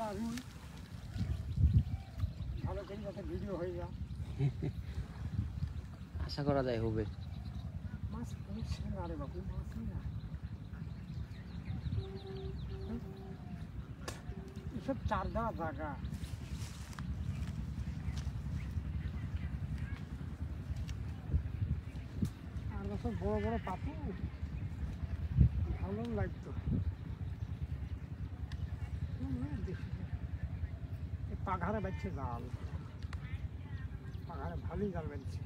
ভালো করে যাতে ভিডিও হয়ে যায়, আশা করা যায় হবে। মাছ উঠছে না রে বাবু, মাছই না। এসব চার দেওয়া জায়গা, আর বছর বড় বড় পাপু ভালো লাগতো। পাঘারে বাজছে জাল, পাঘারে ভালোই জাল বাজছে।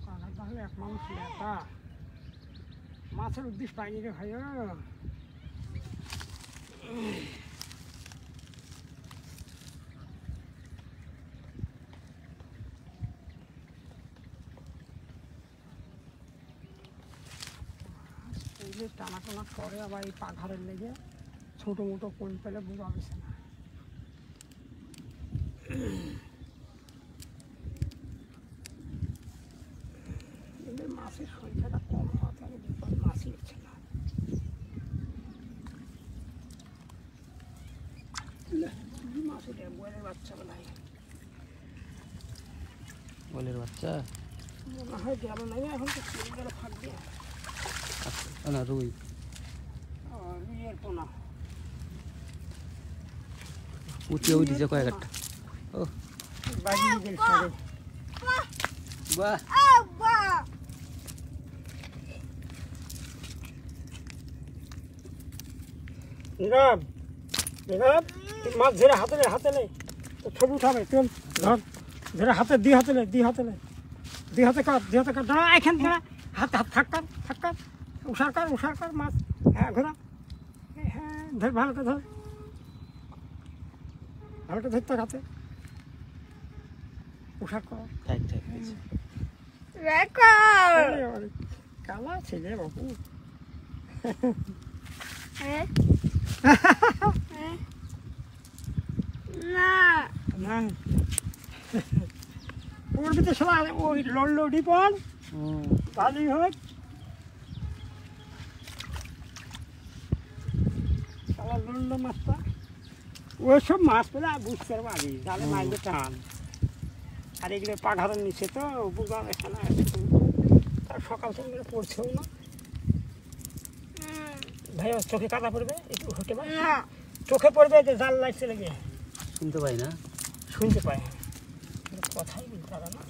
পাঘার তাহলে এক মানুষ নেতা, মাছের উদ্দেশ্য পাইনি রে ভাই। টানা টানা করে আবার এই পাঘারের লেগে ছোটো মোটো কোন পেলে বুড়া গেছে না। এদের মাছের সংখ্যাটা কম হওয়া থাকে, মাছই হচ্ছে না। মাছের বয়ের বাচ্চা বেলায়, বলের বাচ্চা মনে হয় গেল না, এখন তো গেলে ফাঁক দিয়ে না রুই, রুইয়ের পোনা উঠিয়ে উঠেছে কয়েকটা। ও বাজিয়ে গেল সারে, বাহ নীরব নীরব, মাছ ধরে হাতে নে, হাতে নে, তো ছবি উঠাবে তুই, ধর ধরে হাতে, দুই হাতে নে, দুই হাতে নে, দুই হাতে কর, দুই হাতে কর, দাঁড়া এখান থেকে হাত হাত থাক কর, থাক কর, উষার কর মাছ, হ্যাঁ ঘোরা, হ্যাঁ ধর, ভালো করে ধর, ভালো করে ধরতে হাতে, উষার কর, কালা ছেলে বাবু। না ওর ভিতরে সবাই ওই লড়লো ডিপন ভালোই হোক, সালা লড়লো মাছটা। ওইসব মাছ পেলে বুঝতে পারবো আগে, জালে মাইলে টান, আর এগুলো পাঘারের নিচে তো বুঝা দেখা না, তার সকাল থেকে পড়ছেও না। ভাই চোখে কাদা পড়বে, একটু হতে পারে চোখে পড়বে, যে জাল লাগছে লেগে শুনতে পাই না, শুনতে পায়, কথাই বলতে পারে না।